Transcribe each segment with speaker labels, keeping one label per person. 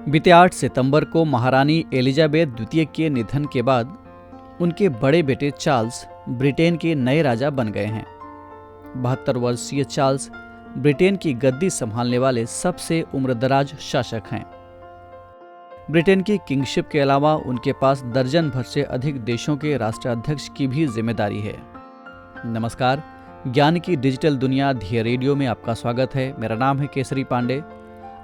Speaker 1: बीते 8 सितंबर को महारानी एलिजाबेथ द्वितीय के निधन के बाद उनके बड़े बेटे चार्ल्स ब्रिटेन के नए राजा बन गए हैं। 72 वर्षीय चार्ल्स ब्रिटेन की गद्दी संभालने वाले सबसे उम्रदराज शासक हैं। ब्रिटेन की किंगशिप के अलावा उनके पास दर्जन भर से अधिक देशों के राष्ट्राध्यक्ष की भी जिम्मेदारी है। नमस्कार, ज्ञान की डिजिटल दुनिया धिय रेडियो में आपका स्वागत है। मेरा नाम है केसरी पांडे।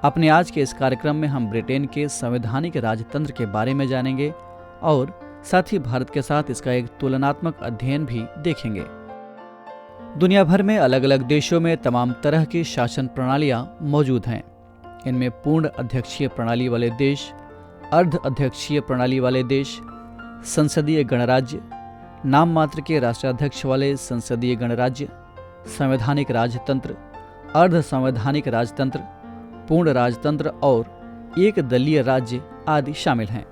Speaker 1: अपने आज के इस कार्यक्रम में हम ब्रिटेन के संवैधानिक राजतंत्र के बारे में जानेंगे और साथ ही भारत के साथ इसका एक तुलनात्मक अध्ययन भी देखेंगे। दुनिया भर में अलग अलग देशों में तमाम तरह की शासन प्रणालियां मौजूद हैं। इनमें पूर्ण अध्यक्षीय प्रणाली वाले देश, अर्ध अध्यक्षीय प्रणाली वाले देश, संसदीय गणराज्य, नाम मात्र के राष्ट्राध्यक्ष वाले संसदीय गणराज्य, संवैधानिक राजतंत्र, अर्ध संवैधानिक राजतंत्र, पूर्ण राजतंत्र और एक दलीय राज्य आदि शामिल हैं।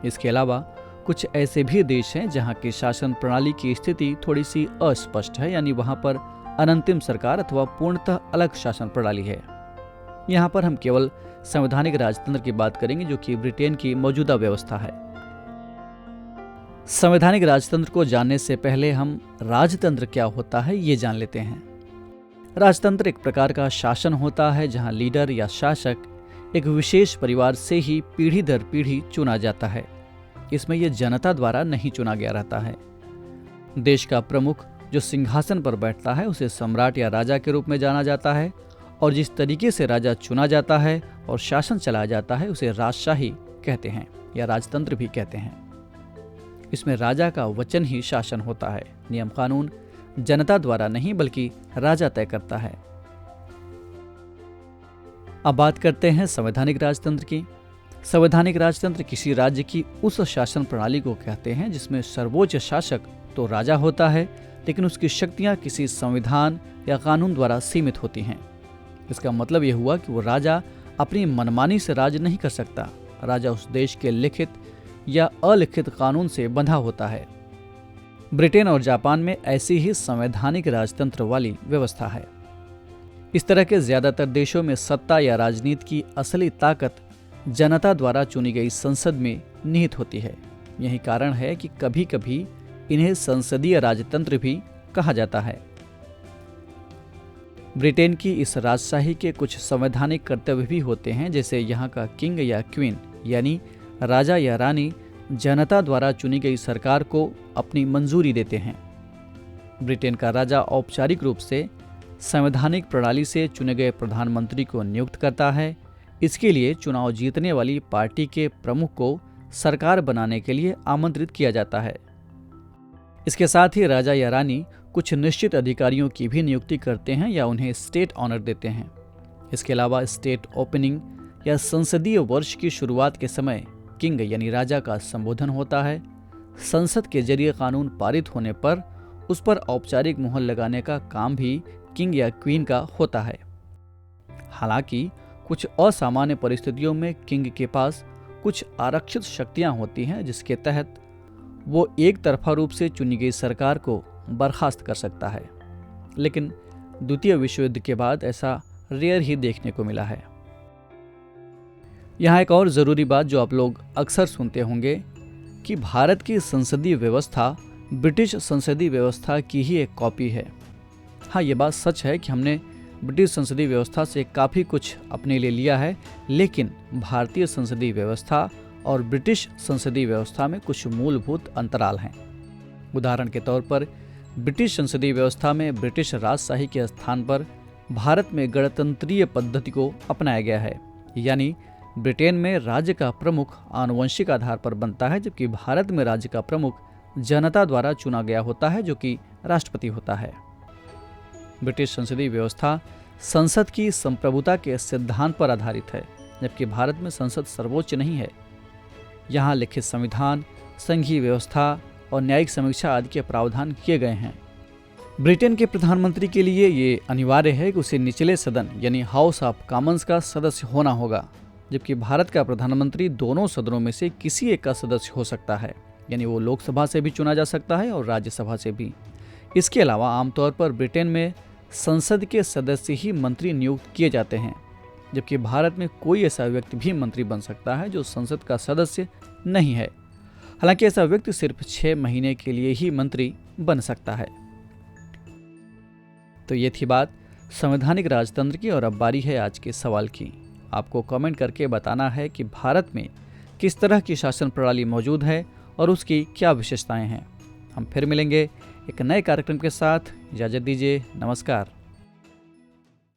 Speaker 1: इसके अलावा कुछ ऐसे भी देश हैं जहां की शासन प्रणाली की स्थिति थोड़ी सी अस्पष्ट है, यानी वहां पर अनंतिम सरकार अथवा पूर्णतः अलग शासन प्रणाली है। यहां पर हम केवल संवैधानिक राजतंत्र की बात करेंगे, जो कि ब्रिटेन की मौजूदा व्यवस्था है। संवैधानिक राजतंत्र को जानने से पहले हम राजतंत्र क्या होता है ये जान लेते हैं। राजतंत्र एक प्रकार का शासन होता है जहां लीडर या शासक एक विशेष परिवार से ही पीढ़ी दर पीढ़ी चुना जाता है। इसमें यह जनता द्वारा नहीं चुना गया रहता है। देश का प्रमुख जो सिंहासन पर बैठता है उसे सम्राट या राजा के रूप में जाना जाता है, और जिस तरीके से राजा चुना जाता है और शासन चलाया जाता है उसे राजशाही कहते हैं या राजतंत्र भी कहते हैं। इसमें राजा का वचन ही शासन होता है। नियम कानून जनता द्वारा नहीं बल्कि राजा तय करता है। अब बात करते हैं संवैधानिक राजतंत्र की। संवैधानिक राजतंत्र किसी राज्य की उस शासन प्रणाली को कहते हैं जिसमें सर्वोच्च शासक तो राजा होता है, लेकिन उसकी शक्तियां किसी संविधान या कानून द्वारा सीमित होती हैं। इसका मतलब यह हुआ कि वो राजा अपनी मनमानी से राज नहीं कर सकता। राजा उस देश के लिखित या अलिखित कानून से बंधा होता है। ब्रिटेन और जापान में ऐसी ही संवैधानिक राजतंत्र वाली व्यवस्था है। इस तरह के ज्यादातर देशों में सत्ता या राजनीति की असली ताकत जनता द्वारा चुनी गई संसद में निहित होती है। यही कारण है कि कभी कभी इन्हें संसदीय राजतंत्र भी कहा जाता है। ब्रिटेन की इस राजशाही के कुछ संवैधानिक कर्तव्य भी होते हैं, जैसे यहाँ का किंग या क्वीन यानी राजा या रानी जनता द्वारा चुनी गई सरकार को अपनी मंजूरी देते हैं। ब्रिटेन का राजा औपचारिक रूप से संवैधानिक प्रणाली से चुने गए प्रधानमंत्री को नियुक्त करता है। इसके लिए चुनाव जीतने वाली पार्टी के प्रमुख को सरकार बनाने के लिए आमंत्रित किया जाता है। इसके साथ ही राजा या रानी कुछ निश्चित अधिकारियों की भी नियुक्ति करते हैं या उन्हें स्टेट ऑनर देते हैं। इसके अलावा स्टेट ओपनिंग या संसदीय वर्ष की शुरुआत के समय किंग यानी राजा का संबोधन होता है। संसद के जरिए कानून पारित होने पर उस पर औपचारिक मुहर लगाने का काम भी किंग या क्वीन का होता है। हालांकि कुछ असामान्य परिस्थितियों में किंग के पास कुछ आरक्षित शक्तियां होती हैं, जिसके तहत वो एक तरफा रूप से चुनी गई सरकार को बर्खास्त कर सकता है। लेकिन द्वितीय विश्व युद्ध के बाद ऐसा रेयर ही देखने को मिला है। यहाँ एक और ज़रूरी बात जो आप लोग अक्सर सुनते होंगे कि भारत की संसदीय व्यवस्था ब्रिटिश संसदीय व्यवस्था की ही एक कॉपी है। हाँ, ये बात सच है कि हमने ब्रिटिश संसदीय व्यवस्था से काफ़ी कुछ अपने लिए लिया है, लेकिन भारतीय संसदीय व्यवस्था और ब्रिटिश संसदीय व्यवस्था में कुछ मूलभूत अंतराल हैं। उदाहरण के तौर पर ब्रिटिश संसदीय व्यवस्था में ब्रिटिश राजशाही के स्थान पर भारत में गणतंत्रीय पद्धति को अपनाया गया है, यानी ब्रिटेन में राज्य का प्रमुख आनुवंशिक आधार पर बनता है, जबकि भारत में राज्य का प्रमुख जनता द्वारा चुना गया होता है, जो कि राष्ट्रपति होता है। ब्रिटिश संसदीय व्यवस्था संसद की संप्रभुता के सिद्धांत पर आधारित है, जबकि भारत में संसद सर्वोच्च नहीं है। यहाँ लिखित संविधान, संघीय व्यवस्था और न्यायिक समीक्षा आदि के प्रावधान किए गए हैं। ब्रिटेन के प्रधानमंत्री के लिए ये अनिवार्य है कि उसे निचले सदन यानी हाउस ऑफ कॉमन्स का सदस्य होना होगा, जबकि भारत का प्रधानमंत्री दोनों सदनों में से किसी एक का सदस्य हो सकता है, यानी वो लोकसभा से भी चुना जा सकता है और राज्यसभा से भी। इसके अलावा आमतौर पर ब्रिटेन में संसद के सदस्य ही मंत्री नियुक्त किए जाते हैं। जबकि भारत में कोई ऐसा व्यक्ति भी मंत्री बन सकता है जो संसद का सदस्य नहीं है। हालांकि ऐसा व्यक्ति सिर्फ 6 महीने के लिए ही मंत्री बन सकता है। तो ये थी बात संवैधानिक राजतंत्र की, और अब बारी है आज के सवाल की। आपको कमेंट करके बताना है कि भारत में किस तरह की शासन प्रणाली मौजूद है और उसकी क्या विशेषताएं हैं। हम फिर मिलेंगे एक नए कार्यक्रम के साथ। इजाज़त दीजिए। नमस्कार।